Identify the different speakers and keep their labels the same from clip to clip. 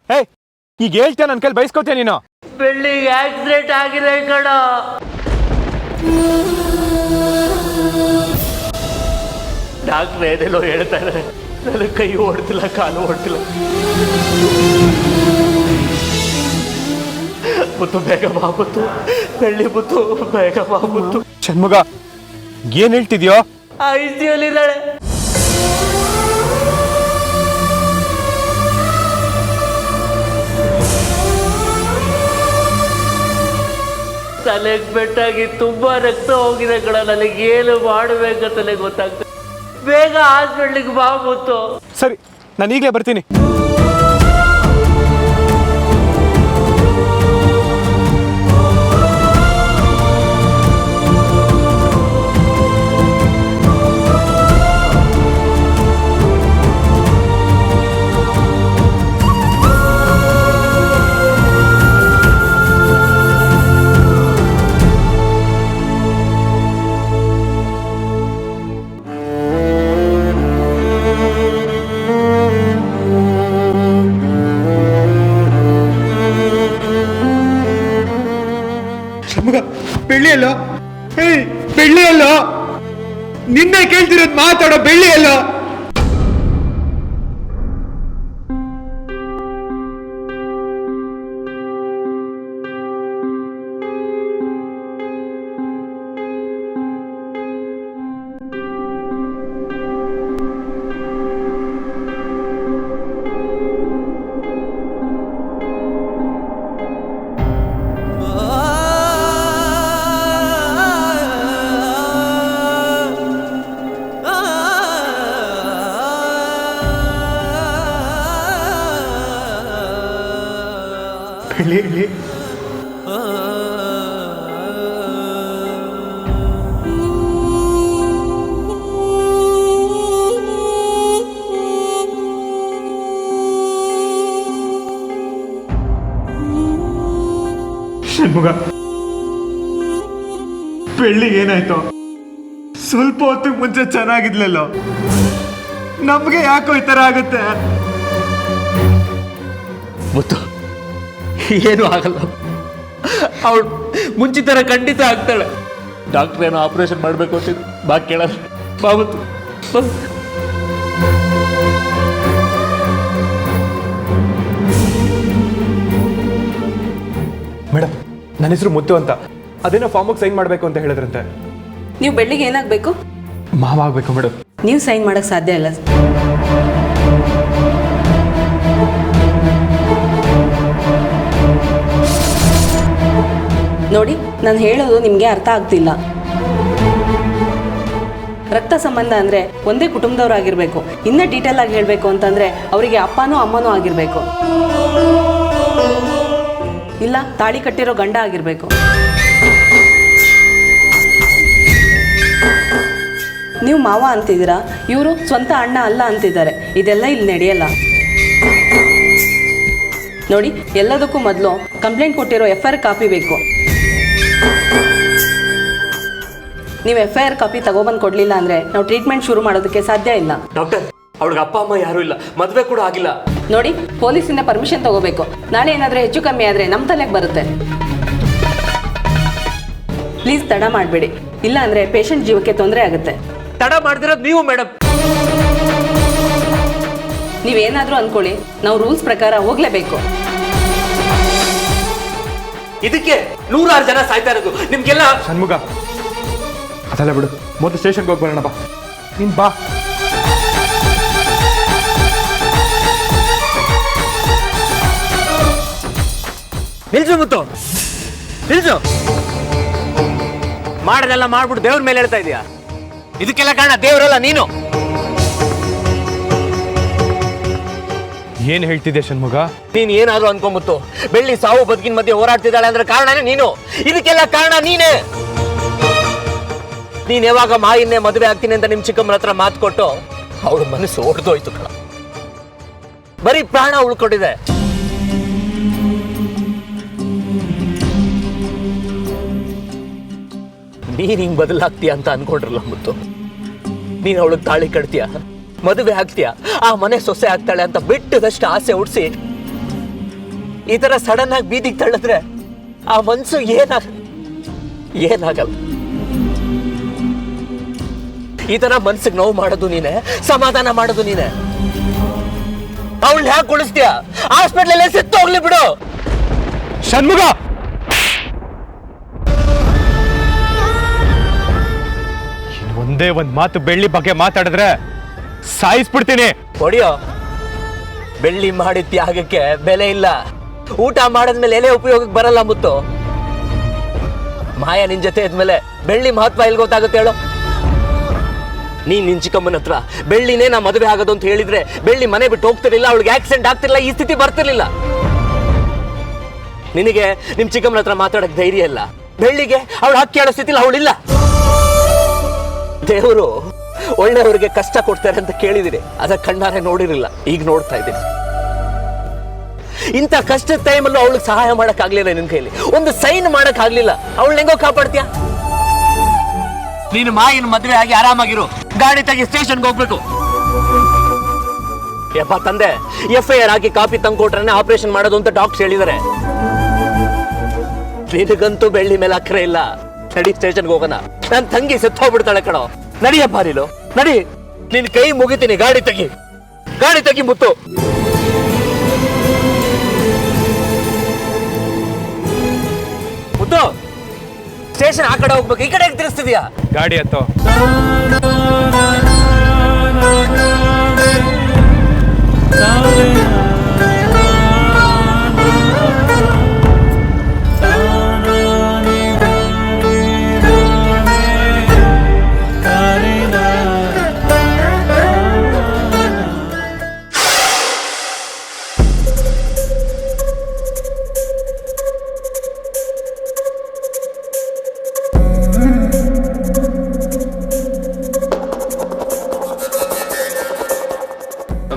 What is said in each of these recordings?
Speaker 1: ಏಯ್ ಈಗ ಹೇಳ್ತೇನೆ ನನ್ನ ಕೈಲಿ ಬಯಸ್ಕೋತೇನೆ ನೀನು.
Speaker 2: ಬೆಳ್ಳಿಗೆ ಆಕ್ಸಿಡೆಂಟ್ ಆಗಿದೆ ಕಣ. ಡಾಕ್ಟ್ರ್ ಏನೆಲ್ಲೋ ಹೇಳ್ತಾರೆ, ನನ್ನ ಕೈ ಓಡ್ತಿಲ್ಲ, ಕಾಲು ಓಡ್ತಿಲ್ಲ. ಮುತ್ತು ಬೇಗ ಬಾಬುತ್ತು, ಬೆಳ್ಳಿ ಮುತ್ತು ಬೇಗ ಬಾಬುತ್ತು.
Speaker 1: ಷಣ್ಮುಗ ಏನ್ ಹೇಳ್ತಿದ್ಯೋ?
Speaker 2: ಐಸಿಯುಲಿದ್ದಾಳೆ. ತಲೆಗೆ ಬೆಟ್ಟಾಗಿ ತುಂಬಾ ರಕ್ತ ಹೋಗಿದೆ ಕಣ. ನನಗೇನು ಮಾಡಬೇಕಂತಲೇ ಗೊತ್ತಾಗ್ತದೆ. ಬೇಗ ಹಾಸ್ಪಿಟ್ಲಿಗೆ ಬಾ ಮುತ್ತು.
Speaker 1: ಸರಿ, ನಾನು ಈಗಲೇ ಬರ್ತೀನಿ. ಬೆಳ್ಳಿಯಲ್ಲೋ? ಏಯ್ ಬೆಳ್ಳಿಯಲ್ಲೋ? ನಿನ್ನೆ ಕೇಳ್ತಿರೋದು ಮಾತಾಡೋ. ಬೆಳ್ಳಿಯಲ್ಲೋ? ಬೆಳ್ಳಿ ಷಣ್ಮುಗ, ಬೆಳ್ಳಿಗೆ ಏನಾಯ್ತು? ಸ್ವಲ್ಪ ಹೊತ್ತಿಗೆ ಮುಂಚೆ ಚೆನ್ನಾಗಿದ್ಲಲ್ಲೋ, ನಮ್ಗೆ ಯಾಕೋ ಈ ತರ ಆಗುತ್ತೆ?
Speaker 2: ಮುತ್ತು ಏನು ಆಗಲ್ಲ, ಅವಳು ಮುಂಚಿತರ ಖಂಡಿತ ಆಗ್ತಾಳೆ. ಡಾಕ್ಟರ್ ಏನೋ ಆಪರೇಷನ್ ಮಾಡಬೇಕು ಅಂತಿದ್ದು. ಬಾ ಕೇಳಲ್ಲ, ಬಾ ಮುತ್ತು.
Speaker 1: ಮೇಡಮ್, ನನ್ನ ಹೆಸರು ಮುತ್ತು ಅಂತ. ಅದೇನೋ ಫಾರ್ಮಿಗೆ ಸೈನ್ ಮಾಡಬೇಕು ಅಂತ ಹೇಳಿದ್ರಂತೆ.
Speaker 3: ನೀವು ಬೆಳ್ಳಿಗೆ ಏನಾಗಬೇಕು?
Speaker 1: ಮಾವ ಆಗಬೇಕು ಮೇಡಮ್.
Speaker 3: ನೀವು ಸೈನ್ ಮಾಡೋಕ್ಕೆ ಸಾಧ್ಯ ಇಲ್ಲ. ನೋಡಿ, ನಾನು ಹೇಳೋದು ನಿಮಗೆ ಅರ್ಥ ಆಗ್ತಿಲ್ಲ. ರಕ್ತ ಸಂಬಂಧ ಅಂದರೆ ಒಂದೇ ಕುಟುಂಬದವರಾಗಿರ್ಬೇಕು. ಇನ್ನೂ ಡೀಟೇಲ್ ಆಗಿ ಹೇಳಬೇಕು ಅಂತಂದರೆ ಅವರಿಗೆ ಅಪ್ಪನೂ ಅಮ್ಮನೂ ಆಗಿರಬೇಕು, ಇಲ್ಲ ತಾಳಿ ಕಟ್ಟಿರೋ ಗಂಡ ಆಗಿರಬೇಕು. ನೀವು ಮಾವ ಅಂತಿದ್ದೀರಾ, ಇವರು ಸ್ವಂತ ಅಣ್ಣ ಅಲ್ಲ ಅಂತಿದ್ದಾರೆ. ಇದೆಲ್ಲ ಇಲ್ಲಿ ನಡೆಯಲ್ಲ. ನೋಡಿ, ಎಲ್ಲದಕ್ಕೂ ಮೊದಲು ಕಂಪ್ಲೇಂಟ್ ಕೊಟ್ಟಿರೋ FIR ಕಾಪಿ ಬೇಕು. ನೀವು FIR ಕಾಪಿ ತಗೊಬಂದು ಕೊಡಲಿಲ್ಲ ಅಂದರೆ ನಾವು ಟ್ರೀಟ್ಮೆಂಟ್ ಶುರು ಮಾಡೋದಕ್ಕೆ ಸಾಧ್ಯ ಇಲ್ಲ.
Speaker 2: ಡಾಕ್ಟರ್, ಅವಳಿಗೆ ಅಪ್ಪ ಅಮ್ಮ ಯಾರೂ ಇಲ್ಲ, ಮದುವೆ ಕೂಡ ಆಗಿಲ್ಲ.
Speaker 3: ನೋಡಿ, ಪೊಲೀಸಿಂದ ಪರ್ಮಿಷನ್ ತಗೋಬೇಕು. ನಾಳೆ ಏನಾದರೂ ಹೆಚ್ಚು ಕಮ್ಮಿ ಆದರೆ ನಮ್ಮ ತಲೆಗೆ ಬರುತ್ತೆ. ಪ್ಲೀಸ್ ತಡ ಮಾಡಬೇಡಿ, ಇಲ್ಲ ಅಂದರೆ ಪೇಷಂಟ್ ಜೀವಕ್ಕೆ ತೊಂದರೆ ಆಗುತ್ತೆ.
Speaker 2: ತಡ ಮಾಡ್ದಿರೋದು ನೀವು ಮೇಡಮ್.
Speaker 3: ನೀವೇನಾದರೂ ಅಂದ್ಕೊಳ್ಳಿ, ನಾವು ರೂಲ್ಸ್ ಪ್ರಕಾರ ಹೋಗಲೇಬೇಕು.
Speaker 2: ಇದಕ್ಕೆ 106 ಜನ ಸಾಯ್ತಾ ಇರೋದು ನಿಮ್ಗೆಲ್ಲ.
Speaker 1: ಷಣ್ಮುಗ, ಅದೆಲ್ಲ ಬಿಡು, ಮೊದಲು ಸ್ಟೇಷನ್ಗೆ ಹೋಗಿ ಬರೋಣ. ಬಾ, ನೀನ್ ಬಾ.
Speaker 2: ನಿಲ್ಸು ಮುತ್ತು, ನಿಲ್ಸು. ಮಾಡೋದೆಲ್ಲ ಮಾಡ್ಬಿಟ್ಟು ದೇವ್ರ ಮೇಲೆ ಹೇಳ್ತಾ ಇದೀಯಾ? ಇದಕ್ಕೆಲ್ಲ ಕಾರಣ ದೇವರಲ್ಲ, ನೀನು.
Speaker 1: ಏನ್ ಹೇಳ್ತಿದ್ದೆ ಷಣ್ಮುಗ?
Speaker 2: ನೀನ್ ಏನಾದ್ರು ಅನ್ಕೊಂಬಿತ್ತು. ಬೆಳ್ಳಿ ಸಾವು ಬದುಕಿನ ಮಧ್ಯೆ ಹೋರಾಡ್ತಿದ್ದಾಳೆ ಅಂದ್ರೆ ಕಾರಣನೇ ನೀನು. ಇದಕ್ಕೆಲ್ಲ ಕಾರಣ ನೀನೇ. ನೀನ್ ಯಾವಾಗ ಮಾಯಿನ್ನೇ ಮದುವೆ ಆಗ್ತೀನಿ ಅಂತ ನಿಮ್ ಚಿಕ್ಕಮ್ಮನ ಹತ್ರ ಮಾತು ಕೊಟ್ಟು ಅವಳ ಮನಸ್ಸು ಹೊಡೆದೋಯ್ತು ಕಣ. ಬರೀ ಪ್ರಾಣ ಉಳ್ಕೊಂಡಿದೆ. ನೀನ್ ಹಿಂಗ್ ಬದಲಾಗ್ತೀಯ ಅಂತ ಅನ್ಕೊಂಡ್ರಲ್ಲ ಮುತ್ತು. ನೀನ್ ಅವಳಿಗೆ ತಾಳಿ ಕಟ್ತೀಯ, ಮದುವೆ ಆಗ್ತೀಯ, ಆ ಮನೆ ಸೊಸೆ ಆಗ್ತಾಳೆ ಅಂತ ಬಿಟ್ಟದಷ್ಟು ಆಸೆ ಹುಡ್ಸಿ ಈ ತರ ಸಡನ್ ಆಗಿ ಬೀದಿಗೆ ತಳ್ಳಿದ್ರೆ ಆ ಮನ್ಸು ಏನಾಗಲ್ಲ. ಈ ತರ ಮನ್ಸಿಗೆ ನೋವು ಮಾಡೋದು ನೀನೆ, ಸಮಾಧಾನ ಮಾಡೋದು ನೀನೆ. ಅವಳು ಹ್ಯಾಕ್ ಉಳಿಸ್ತೀಯ? ಹಾಸ್ಪಿಟ್ಲಲ್ಲೇ ಸತ್ತು ಹೋಗ್ಲಿ ಬಿಡು.
Speaker 1: ಷಣ್ಮುಗ, ಒಂದೇ ಒಂದ್ ಮಾತು ಬೆಳ್ಳಿ ಬಗ್ಗೆ ಮಾತಾಡಿದ್ರೆ ಸಾಯಿಸ್ಬಿಡ್ತೀನಿ.
Speaker 2: ಹೊಡಿಯೋ. ಬೆಳ್ಳಿ ಮಾಡಿದ ತ್ಯಾಗಕ್ಕೆ ಬೆಲೆ ಇಲ್ಲ. ಊಟ ಮಾಡಿದ್ಮೇಲೆ ಎಲೆ ಉಪಯೋಗಕ್ಕೆ ಬರಲ್ಲ ಮುತ್ತು. ಮಾಯ ನಿನ್ ಜೊತೆ ಇದ್ಮೇಲೆ ಬೆಳ್ಳಿ ಮಹತ್ವ ಎಲ್ಲಿ ಗೊತ್ತಾಗುತ್ತೆ ಹೇಳು? ನಿನ್ ಚಿಕ್ಕಮ್ಮನ ಹತ್ರ ಬೆಳ್ಳಿನೇ ನಾ ಮದುವೆ ಆಗೋದು ಅಂತ ಹೇಳಿದ್ರೆ ಬೆಳ್ಳಿ ಮನೆ ಬಿಟ್ಟು ಹೋಗ್ತಿರ್ಲಿಲ್ಲ, ಅವಳಿಗೆ ಆಕ್ಸಿಡೆಂಟ್ ಆಗ್ತಿರ್ಲಿಲ್ಲ, ಈ ಸ್ಥಿತಿ ಬರ್ತಿರ್ಲಿಲ್ಲ. ನಿನಗೆ ನಿಮ್ ಚಿಕ್ಕಮ್ಮನ ಹತ್ರ ಮಾತಾಡಕ್ ಧೈರ್ಯ ಇಲ್ಲ. ಬೆಳ್ಳಿಗೆ ಅವಳು ಹಕ್ಕಿ ಆಡೋ ಸ್ಥಿತಿಲಿ ಅವಳಿಲ್ಲ. ದೇವರು ಒಳ್ಳೆಯವ್ರಿಗೆ ಕಷ್ಟ ಕೊಡ್ತಾರೆ ಅಂತ ಕೇಳಿದಿರಿ, ಅದ ಕಣ್ಣಾರೆ ನೋಡಿರಲಿಲ್ಲ, ಈಗ ನೋಡ್ತಾ ಇದ್ದೀನಿ. ಇಂಥ ಕಷ್ಟದ ಟೈಮಲ್ಲೂ ಅವಳಿಗೆ ಸಹಾಯ ಮಾಡಕ್ ಆಗ್ಲಿಲ್ಲ ನಿನ್ ಕೈಲಿ, ಒಂದು ಸೈನ್ ಮಾಡಕ್ ಆಗ್ಲಿಲ್ಲ. ಅವಳನ್ನ ಹೆಂಗೋ ಕಾಪಾಡ್ತೀಯ? ನೀನು ಮಾಯಿನ ಮದುವೆ ಆಗಿ ಆರಾಮಾಗಿರು, ಗಾಡಿ ತೆಗಿ, ಸ್ಟೇಷನ್ಗೆ ಹೋಗ್ಬೇಕು. ಯಪ್ಪ ತಂದೆ, FIR ಹಾಕಿ ಕಾಪಿ ತಂದ್ಕೊಟ್ರೆ ಆಪರೇಷನ್ ಮಾಡೋದು ಅಂತ ಡಾಕ್ಟರ್ ಹೇಳಿದಾರೆ. ನಿನಗಂತೂ ಬೆಳ್ಳಿ ಮೇಲೆ ಅಕ್ಕರೆ ಇಲ್ಲ. ನಡಿ, ಸ್ಟೇಷನ್ಗೆ ಹೋಗೋಣ. ನನ್ನ ತಂಗಿ ಸತ್ತು ಹೋಗ್ಬಿಡ್ತಾಳೆ ಕಣೋ. ನಡಿಯಪ್ಪ ನೀನು, ನಡಿ. ನಿನ್ ಕೈ ಮುಗಿತೀನಿ, ಗಾಡಿ ತೆಗಿ ಮುತ್ತು. ಮುತ್ತು, ಸ್ಟೇಷನ್ ಆ ಕಡೆ ಹೋಗ್ಬೇಕು, ಈ ಕಡೆ ತಿರ್ಸ್ತಿದ್ಯಾ?
Speaker 1: ಗಾಡಿ ಹತ್ತೋ.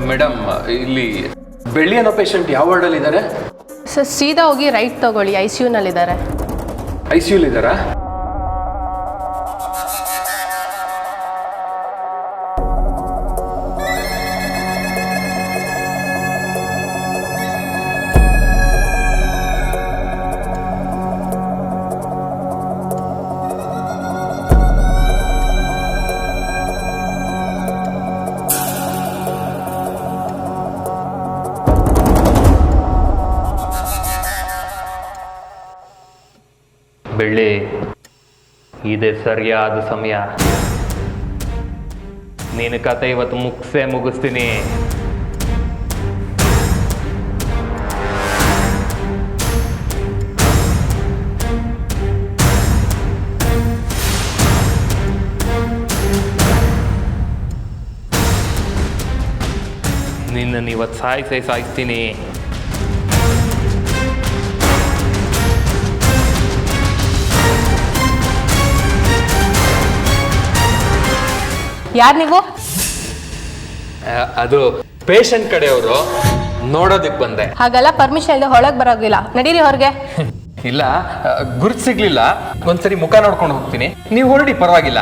Speaker 4: ಮೇಡಮ್, ಇಲ್ಲಿ ಬೆಳ್ಳಿ ಅನ್ನೋ ಪೇಷಂಟ್ ಯಾವ ವಾರ್ಡಲ್ಲಿ ಇದ್ದಾರೆ?
Speaker 5: ಸರ್ ಸೀದಾ ಹೋಗಿ ರೈಟ್ ತಗೊಳ್ಳಿ, ICUನಲ್ಲಿದ್ದಾರೆ.
Speaker 4: ICUಲಿ ಇದ್ದಾರಾ?
Speaker 6: ಬೆಳ್ಳಿ, ಇದೇ ಸರಿಯಾದ ಸಮಯ. ನಿನ್ನ ಕತೆ ಇವತ್ತು ಮುಗಿಸ್ತೀನಿ. ನಿನ್ನನ್ನು ಇವತ್ತು ಸಾಯಿಸ್ತೀನಿ.
Speaker 5: ಯಾರು ನೀವು?
Speaker 4: ಅದು ಪೇಷಂಟ್ ಕಡೆಯವರು, ನೋಡೋದಕ್ಕೆ ಬಂದೆ.
Speaker 5: ಹಾಗೆಲ್ಲ ಪರ್ಮಿಷನ್ ಇಲ್ಲದೆ ಒಳಗೆ ಬರೋಗಿಲ್ಲ, ನಡೀರಿ ಹೊರಗೆ.
Speaker 4: ಇಲ್ಲ, ಗುರ್ತು ಸಿಗ್ಲಿಲ್ಲ, ಒಂದ್ಸರಿ ಮುಖ ನೋಡ್ಕೊಂಡು ಹೋಗ್ತೀನಿ, ನೀವು ಹೊರಡಿ, ಪರವಾಗಿಲ್ಲ.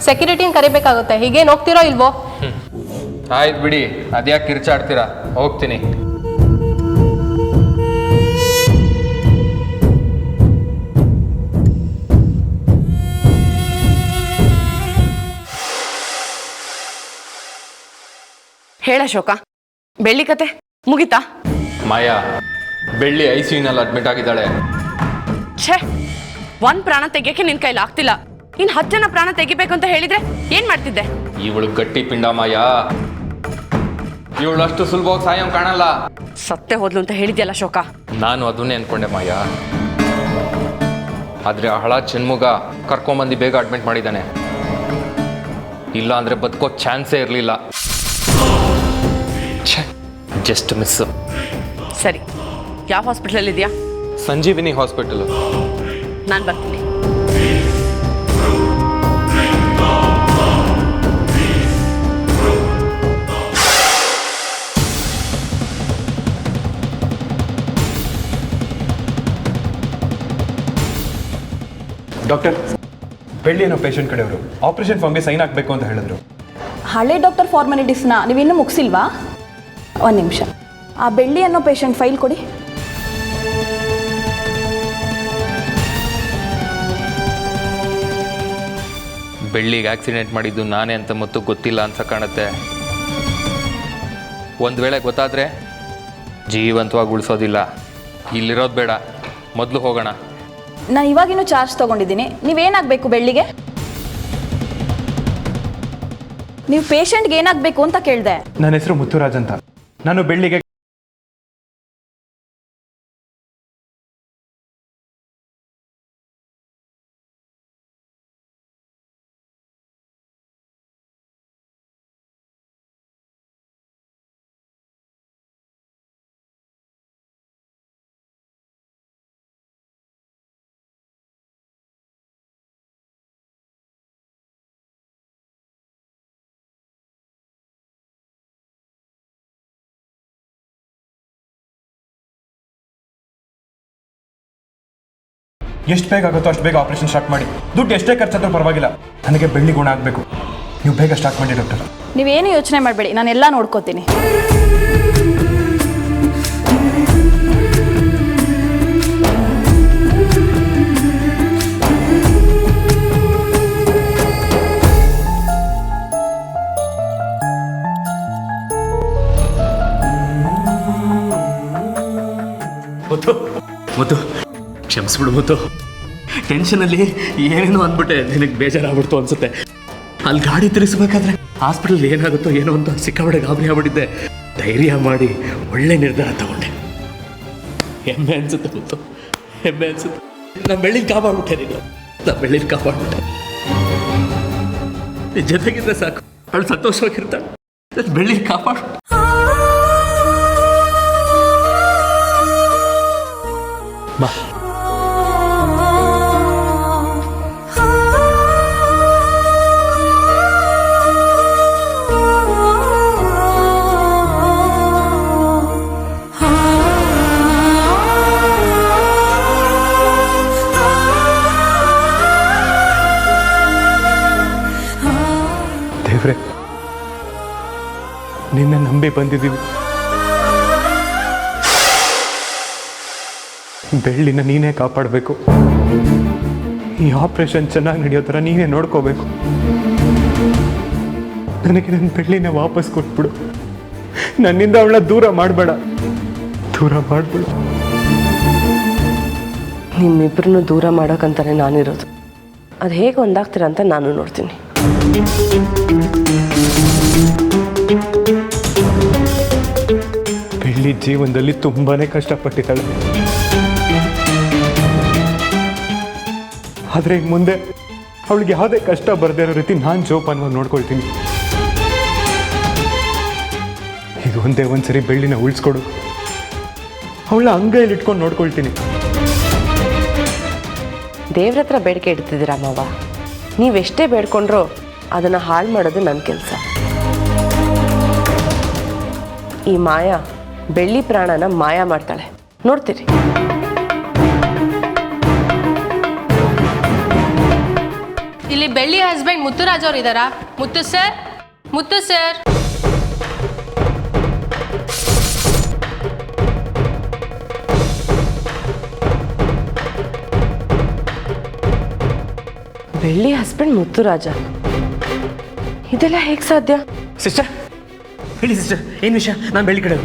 Speaker 5: ಸೆಕ್ಯೂರಿಟಿನ ಕರಿಬೇಕಾಗುತ್ತೆ, ಹೀಗೇನು ಹೋಗ್ತಿರೋ ಇಲ್ವೋ?
Speaker 4: ಆಯ್ತು ಬಿಡಿ, ಅದ್ಯಾಕೆ ಕಿರ್ಚಾಡ್ತೀರಾ, ಹೋಗ್ತೀನಿ.
Speaker 7: ಹೇಳ ಶೋಕ, ಬೆಳ್ಳಿ ಕತೆ ಮುಗಿತಾ?
Speaker 4: ಮಾಯಾ, ಬೆಳ್ಳಿ ICUನಲ್ಲಿ ಅಡ್ಮಿಟ್ ಆಗಿದ್ದಾಳೆ.
Speaker 7: ಛೇ, ಒಂದ್ ಪ್ರಾಣ ತೆಗಿಯಕ್ಕೆ ನಿನ್ ಕೈಲಿ ಆಗ್ತಿಲ್ಲ. ಇನ್ 10 ಜನ ಪ್ರಾಣ ತೆಗಿಬೇಕು ಅಂತ ಹೇಳಿದ್ರೆ ಏನ್ ಮಾಡ್ತಿದ್ದೆ?
Speaker 4: ಇವಳು ಗಟ್ಟಿ ಪಿಂಡ ಮಾಯಾ, ಇವಳು ಅಷ್ಟು ಸುಲಭವಾಗಿ ಸಾಯಂ ಕಾಣಲ್ಲ.
Speaker 7: ಸತ್ತೆ ಹೋದ್ಲು ಅಂತ ಹೇಳಿದ್ಯಲ್ಲ ಶೋಕ.
Speaker 4: ನಾನು ಅದನ್ನೇ ಅನ್ಕೊಂಡೆ ಮಾಯಾ, ಆದ್ರೆ ಆ ಹಳ ಷಣ್ಮುಗ ಕರ್ಕೊಂಬಂದು ಬೇಗ ಅಡ್ಮಿಟ್ ಮಾಡಿದ್ದಾನೆ. ಇಲ್ಲ ಅಂದ್ರೆ ಬದುಕೋ ಚಾನ್ಸೇ ಇರಲಿಲ್ಲ. Just miss.
Speaker 7: ಸರಿ, ಯಾವ ಹಾಸ್ಪಿಟಲ್ ಇದೆಯಾ?
Speaker 4: ಸಂಜೀವಿನಿ ಹಾಸ್ಪಿಟಲ್.
Speaker 7: ನಾನು ಬರ್ತೀನಿ.
Speaker 1: ಡಾಕ್ಟರ್, ಬೆಳ್ಳಿ ಅನ್ನೋ ಪೇಷಂಟ್ ಕಡೆಯವರು ಆಪರೇಷನ್ ಫಾರ್ಮ್ಗೆ ಸೈನ್ ಹಾಕಬೇಕು ಅಂತ ಹೇಳಿದ್ರು.
Speaker 8: ಹಳೆ ಡಾಕ್ಟರ್ ಫಾರ್ಮಾಲಿಟೀಸ್ನ ನೀವಿನ್ನೂ ಮುಗಿಸಿಲ್ವಾ? ಒಂದು ನಿಮಿಷ. ಆ ಬೆಳ್ಳಿ ಅನ್ನೋ ಪೇಷಂಟ್ ಫೈಲ್ ಕೊಡಿ.
Speaker 4: ಬೆಳ್ಳಿಗೆ ಆಕ್ಸಿಡೆಂಟ್ ಮಾಡಿದ್ದು ನಾನೇ ಅಂತ ಮತ್ತು ಗೊತ್ತಿಲ್ಲ ಅಂತ ಕಾಣುತ್ತೆ. ಒಂದು ವೇಳೆ ಗೊತ್ತಾದರೆ ಜೀವಂತವಾಗಿ ಉಳಿಸೋದಿಲ್ಲ. ಇಲ್ಲಿರೋದು ಬೇಡ, ಮೊದಲು ಹೋಗೋಣ.
Speaker 8: ನಾನು ಇವಾಗಿನ್ನೂ ಚಾರ್ಜ್ ತೊಗೊಂಡಿದ್ದೀನಿ. ನೀವೇನಾಗಬೇಕು ಬೆಳ್ಳಿಗೆ? ನೀವು ಪೇಷಂಟ್ಗೆ ಏನಾಗಬೇಕು ಅಂತ ಕೇಳಿದೆ.
Speaker 1: ನನ್ನ ಹೆಸರು ಮುತ್ತುರಾಜ್ ಅಂತ. ನಾನು ಬೆಳ್ಳಿಗೆ ಎಷ್ಟು ಬೇಗ ಆಗುತ್ತೋ ಅಷ್ಟು ಬೇಗ ಆಪರೇಷನ್ ಸ್ಟಾರ್ಟ್ ಮಾಡಿ. ದುಡ್ಡು ಎಷ್ಟೇ ಖರ್ಚಾದ್ರೂ ಪರವಾಗಿಲ್ಲ, ನನಗೆ ಬೆಳ್ಳಿ ಗುಣ ಆಗಬೇಕು. ನೀವು ಬೇಗ ಸ್ಟಾರ್ಟ್ ಮಾಡಿ ಡಾಕ್ಟರ್.
Speaker 8: ನೀವೇನು ಯೋಚನೆ ಮಾಡಬೇಡಿ, ನಾನೆಲ್ಲ ನೋಡ್ಕೋತೀನಿ.
Speaker 2: ಮುತ್ತು ಕ್ಷಮಿಸ್ಬಿಡು ಮುತ್ತು. ಟೆನ್ಷನಲ್ಲಿ ಏನೇನೋ ಅಂದ್ಬಿಟ್ಟೆ, ನಿನಗೆ ಬೇಜಾರಾಗ್ಬಿಡ್ತು ಅನ್ಸುತ್ತೆ. ಅಲ್ಲಿ ಗಾಡಿ ತಿರುಗಿಸ್ಬೇಕಾದ್ರೆ ಹಾಸ್ಪಿಟಲ್ ಏನಾಗುತ್ತೋ ಏನೋ ಅಂತ ಸಿಕ್ಕಾಬಡೆ ಗಾಬರಿ ಆಗ್ಬಿಟ್ಟಿದ್ದೆ. ಧೈರ್ಯ ಮಾಡಿ ಒಳ್ಳೆ ನಿರ್ಧಾರ ತಗೊಂಡೆ. ಹೆಮ್ಮೆ ಅನ್ಸುತ್ತೆ ಮುತ್ತು, ಹೆಮ್ಮೆ ಅನ್ಸುತ್ತೆ. ನಾನು ಬೆಳ್ಳಿನ ಕಾಪಾಡ್ಬಿಟ್ಟೆ, ನಾನು ಬೆಳ್ಳಿನ ಕಾಪಾಡ್ಬಿಟ್ಟೆ. ನಿನ್ನ ಜೊತೆಗಿದ್ರೆ ಸಾಕು, ಅವಳು ಸಂತೋಷವಾಗಿರ್ತಾಳೆ. ನಾನು ಬೆಳ್ಳಿನ ಕಾಪಾಡು. ಬಾ.
Speaker 1: ದೇವ್ರೆ, ನಿನ್ನ ನಂಬಿ ಬಂದಿದ್ದೀವಿ. ಬೆಳ್ಳಿನ ನೀನೇ ಕಾಪಾಡಬೇಕು. ಈ ಆಪರೇಷನ್ ಚೆನ್ನಾಗಿ ನಡೆಯೋ ಥರ ನೀನೇ ನೋಡ್ಕೋಬೇಕು. ನನಗೆ ನನ್ನ ಬೆಳ್ಳಿನ ವಾಪಸ್ ಕೊಟ್ಬಿಡು. ನನ್ನಿಂದ ಅವಳ ದೂರ ಮಾಡಬೇಡ, ದೂರ ಮಾಡಬೇಡ.
Speaker 3: ನಿಮ್ಮಿಬ್ಬರನ್ನು ದೂರ ಮಾಡೋಕ್ಕಂತಾನೆ ನಾನಿರೋದು. ಅದು ಹೇಗೆ ಒಂದಾಗ್ತೀರ ಅಂತ ನಾನು ನೋಡ್ತೀನಿ.
Speaker 1: ಬೆಳ್ಳಿ ಜೀವನದಲ್ಲಿ ತುಂಬಾನೇ ಕಷ್ಟಪಟ್ಟಿದ್ದಾಳೆ. ಆದರೆ ಮುಂದೆ ಅವಳಿಗೆ ಯಾವುದೇ ಕಷ್ಟ ಬರದೇ ಇರೋ ರೀತಿ ನಾನು ಜೋಪಾನವಾಗಿ ನೋಡ್ಕೊಳ್ತೀನಿ. ಈಗ ಒಂದೇ ಒಂದ್ಸರಿ ಬೆಳ್ಳಿನ ಉಳಿಸ್ಕೊಡು. ಅವಳ ಅಂಗೈಯಲ್ಲಿ ಇಟ್ಕೊಂಡು ನೋಡ್ಕೊಳ್ತೀನಿ.
Speaker 3: ದೇವ್ರ ಹತ್ರ ಬೇಡಿಕೆ ಇಡ್ತಿದ್ದೀರಾ ಮಾವ. ನೀವೆಷ್ಟೇ ಬೇಡ್ಕೊಂಡ್ರೂ ಅದನ್ನು ಹಾಳು ಮಾಡೋದು ನನ್ನ ಕೆಲಸ. ಈ ಮಾಯಾ ಬೆಳ್ಳಿ ಪ್ರಾಣನ ಮಾಯ ಮಾಡ್ತಾಳೆ, ನೋಡ್ತೀರಿ.
Speaker 5: ಇಲ್ಲಿ ಬೆಳ್ಳಿ ಹಸ್ಬೆಂಡ್ ಮುತ್ತುರಾಜ್ ಅವ್ರು ಇದ್ದಾರಾ? ಮುತ್ತು ಸರ್, ಮುತ್ತು ಸರ್.
Speaker 3: ಬೆಳ್ಳಿ ಹಸ್ಬೆಂಡ್ ಮುತ್ತುರಾಜ, ಇದೆಲ್ಲ ಹೇಗೆ ಸಾಧ್ಯ?
Speaker 2: ಸಿಸ್ಟರ್ ಹೇಳಿ ಸಿಸ್ಟರ್, ಏನು ವಿಷಯ? ನಾನು ಬೆಳ್ಳಿ ಕಡೆ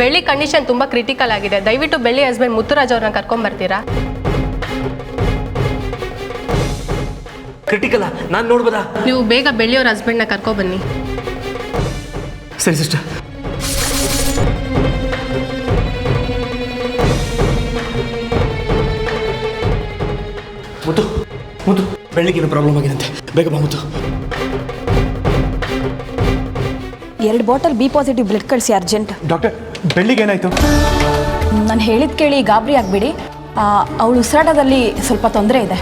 Speaker 5: ಬೆಳ್ಳಿ ಕಂಡೀಷನ್ ತುಂಬ ಕ್ರಿಟಿಕಲ್ ಆಗಿದೆ. ದಯವಿಟ್ಟು ಬೆಳ್ಳಿ ಹಸ್ಬೆಂಡ್ ಮುತ್ತುರಾಜ್ ಅವ್ರನ್ನ ಕರ್ಕೊಂಡ್ಬರ್ತೀರಾ?
Speaker 2: ಕ್ರಿಟಿಕಲ್ ನಾನು ನೋಡ್ಬೋದಾ?
Speaker 5: ನೀವು ಬೇಗ ಬೆಳ್ಳಿಯವ್ರ ಹಸ್ಬೆಂಡ್ನ ಕರ್ಕೊಬನ್ನಿ.
Speaker 2: ಸರಿ ಸಿಸ್ಟರ್. ಮುತ್ತು ಮುತ್ತು ಬೆಳ್ಳಿಗೇನು ಪ್ರಾಬ್ಲಮ್ ಆಗಿದಂತೆ, ಬೇಗ ಬಾ ಮುತ್ತು.
Speaker 8: 2 ಬಾಟಲ್ ಬಿ ಪಾಸಿಟಿವ್ ಬ್ಲಡ್ ಕಳಿಸಿ ಅರ್ಜೆಂಟ್.
Speaker 1: ಡಾಕ್ಟರ್, ಬೆಳ್ಳಿಗೆ ಏನಾಯ್ತು?
Speaker 8: ನಾನು ಹೇಳಿದ ಕೇಳಿ ಗಾಬರಿ ಆಗಬೇಡಿ. ಅವಳು ಉಸಿರಾಟದಲ್ಲಿ ಸ್ವಲ್ಪ ತೊಂದರೆ ಇದೆ.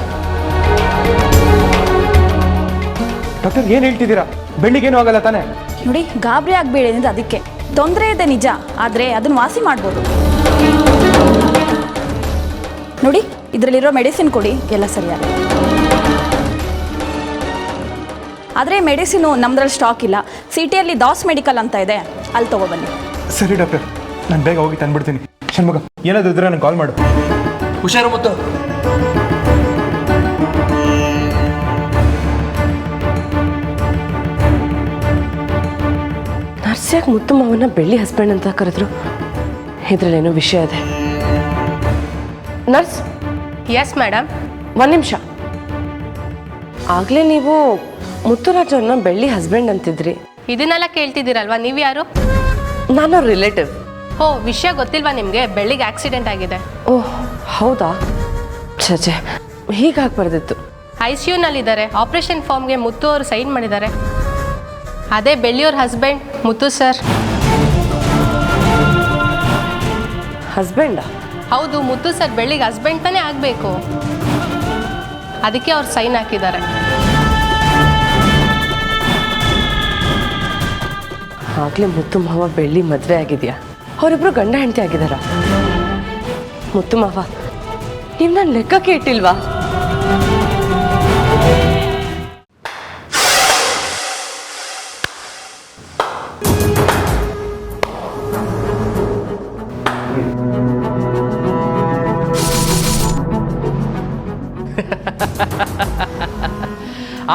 Speaker 1: ಡಾಕ್ಟರ್, ಏನು ಹೇಳ್ತಿದ್ದೀರಾ? ಬೆಳ್ಳಿಗೇನು ಆಗಲ್ಲ ತಾನೆ?
Speaker 8: ನೋಡಿ, ಗಾಬರಿ ಆಗಬೇಡಿ ಅಂದರೆ ಅದಕ್ಕೆ. ತೊಂದರೆ ಇದೆ ನಿಜ, ಆದರೆ ಅದನ್ನು ವಾಸಿ ಮಾಡ್ಬೋದು. ನೋಡಿ, ಇದರಲ್ಲಿರೋ ಮೆಡಿಸಿನ್ ಕೊಡಿ, ಎಲ್ಲ ಸರಿಯಾಗಿ. ಆದರೆ ಮೆಡಿಸಿನು ನಮ್ಮದ್ರಲ್ಲಿ ಸ್ಟಾಕ್ ಇಲ್ಲ. ಸಿಟಿಯಲ್ಲಿ ದಾಸ್ ಮೆಡಿಕಲ್ ಅಂತ ಇದೆ, ಅಲ್ಲಿ ತೊಗೊಬನ್ನಿ.
Speaker 1: ಸರಿ ಡಾಕ್ಟರ್, ನಾನು ಬೇಗ ಹೋಗಿ ತಂದ್ಬಿಡ್ತೀನಿ. ಷಣ್ಮುಖ, ಏನಾದರೂ ಇದ್ರೆ ನನಗೆ ಕಾಲ್ ಮಾಡು.
Speaker 2: ಹುಷಾರು ಮುತ್ತು.
Speaker 7: ನರ್ಸ್ಯಾಗ ಮುತ್ತು ಮಾವನ ಬೆಳ್ಳಿ ಹಸ್ಬೆಂಡ್ ಅಂತ ಕರೆದ್ರು. ಇದ್ರಲ್ಲೇನೋ ವಿಷಯ ಇದೆ. Nurse,
Speaker 5: yes madam.
Speaker 7: ಒಂದು ನಿಮಿಷ. ಆಗಲೇ ನೀವು ಮುತ್ತುರಾಜ್ ಅವ್ರನ್ನ ಬೆಳ್ಳಿ ಹಸ್ಬೆಂಡ್ ಅಂತಿದ್ರಿ.
Speaker 5: ಇದನ್ನೆಲ್ಲ ಕೇಳ್ತಿದ್ದೀರಲ್ವಾ, ನೀವು ಯಾರು?
Speaker 7: ನಾನು ರಿಲೇಟಿವ್.
Speaker 5: ಓ, ವಿಷಯ ಗೊತ್ತಿಲ್ವಾ ನಿಮಗೆ? ಬೆಳ್ಳಿಗೆ ಆಕ್ಸಿಡೆಂಟ್ ಆಗಿದೆ.
Speaker 7: ಓಹ್ ಹೌದಾ? ಛೇ, ಹೀಗಾಗ್ಬಾರ್ದಿತ್ತು.
Speaker 5: ICUನಲ್ಲಿದ್ದಾರೆ. ಆಪರೇಷನ್ ಫಾರ್ಮ್ಗೆ ಮುತ್ತು ಅವರು ಸೈನ್ ಮಾಡಿದ್ದಾರೆ. ಅದೇ ಬೆಳ್ಳಿಯವ್ರ ಹಸ್ಬೆಂಡ್ ಮುತ್ತು ಸರ್.
Speaker 7: ಹಸ್ಬೆಂಡಾ?
Speaker 5: ಹೌದು, ಮುತ್ತು ಸರ್ ಬೆಳ್ಳಿಗೆ ಹಸ್ಬೆಂಡ್ ತಾನೇ ಆಗಬೇಕು. ಅದಕ್ಕೆ ಅವ್ರು ಸೈನ್ ಹಾಕಿದ್ದಾರೆ.
Speaker 7: ಆಗಲೇ ಮುತ್ತು ಮಾವ ಬೆಳ್ಳಿ ಮದುವೆ ಆಗಿದೆಯಾ? ಅವರಿಬ್ರು ಗಂಡ ಹೆಂಡತಿ ಆಗಿದಾರ? ಮುತ್ತು ಮಾವ, ನೀವು ನನ್ನ ಲೆಕ್ಕಕ್ಕೆ ಇಟ್ಟಿಲ್ವಾ?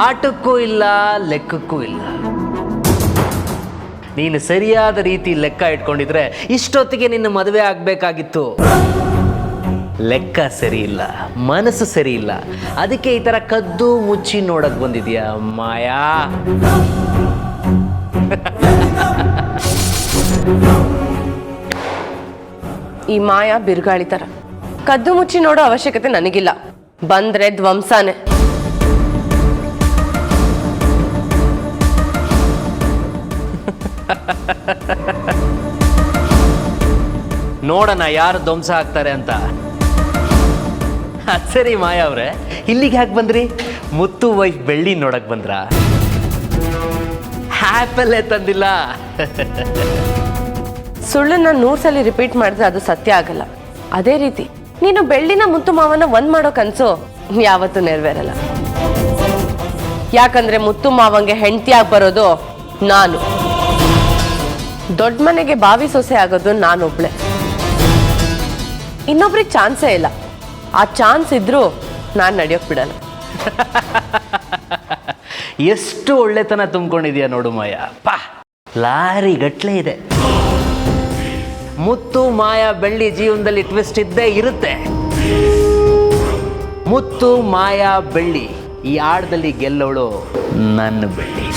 Speaker 2: ಆಟಕ್ಕೂ ಇಲ್ಲ, ಲೆಕ್ಕಕ್ಕೂ ಇಲ್ಲ. ನೀನು ಸರಿಯಾದ ರೀತಿ ಲೆಕ್ಕ ಇಟ್ಕೊಂಡಿದ್ರೆ ಇಷ್ಟೊತ್ತಿಗೆ ನಿನ್ನ ಮದುವೆ ಆಗಬೇಕಾಗಿತ್ತು. ಲೆಕ್ಕ ಸರಿ ಇಲ್ಲ, ಮನಸ್ಸು ಸರಿ ಇಲ್ಲ. ಅದಕ್ಕೆ ಈ ಥರ ಕದ್ದು ಮುಚ್ಚಿ ನೋಡಕ್ ಬಂದಿದ್ಯಾ ಮಾಯಾ?
Speaker 7: ಈ ಮಾಯಾ ಬಿರುಗಾಳಿ ಥರ. ಕದ್ದು ಮುಚ್ಚಿ ನೋಡೋ ಅವಶ್ಯಕತೆ ನನಗಿಲ್ಲ. ಬಂದ್ರೆ ಧ್ವಂಸನೇ.
Speaker 2: ನೋಡೋಣ ಯಾರು ಧ್ವಂಸ ಆಗ್ತಾರೆ ಅಂತ. ಸರಿ ಮಾಯಾ ಅವ್ರೆ, ಇಲ್ಲಿಗೆ ಯಾಕೆ ಬಂದ್ರಿ? ಮುತ್ತು ವೈಫ್ ಬೆಳ್ಳಿ ನೋಡಕ್ ಬಂದ್ರ? ಆ್ಯಪಲ್ಲೇ ತಂದಿಲ್ಲ.
Speaker 7: ಸುಳ್ಳನ್ನ 100 ಸಲ ರಿಪೀಟ್ ಮಾಡಿದ್ರೆ ಅದು ಸತ್ಯ ಆಗಲ್ಲ. ಅದೇ ರೀತಿ ನೀನು ಬೆಳ್ಳಿನ ಮುತ್ತು ಮಾವನ ಒಂದ್ ಮಾಡೋ ಕನ್ಸು ಯಾವತ್ತೂ ನೆರವೇರಲ್ಲ. ಯಾಕಂದ್ರೆ ಮುತ್ತು ಮಾವಂಗೆ ಹೆಂಡತಿಯಾಗಿ ಬರೋದು ನಾನು. ದೊಡ್ಡ ಮನೆಗೆ ಬಾವಿ ಸೊಸೆ ಆಗೋದು ನಾನೊಬ್ಳೆ. ಇನ್ನೊಬ್ರಿಗೆ ಚಾನ್ಸೇ ಇಲ್ಲ. ಆ ಚಾನ್ಸ್ ಇದ್ರೂ ನಾನು ನಡೆಯೋಕ್ ಬಿಡಲ್ಲ.
Speaker 2: ಎಷ್ಟು ಒಳ್ಳೆತನ ತುಂಬಿಕೊಂಡಿದ್ಯಾ ನೋಡು ಮಾಯಾ. ಪಾ, ಲಾರಿ ಗಟ್ಲೆ ಇದೆ. ಮುತ್ತು ಮಾಯಾ ಬೆಳ್ಳಿ ಜೀವನದಲ್ಲಿ ಟ್ವಿಸ್ಟ್ ಇದ್ದೇ ಇರುತ್ತೆ. ಮುತ್ತು ಮಾಯಾ ಬೆಳ್ಳಿ ಈ ಆಟದಲ್ಲಿ ಗೆಲ್ಲೋಳು ನನ್ನ ಬೆಳ್ಳಿ.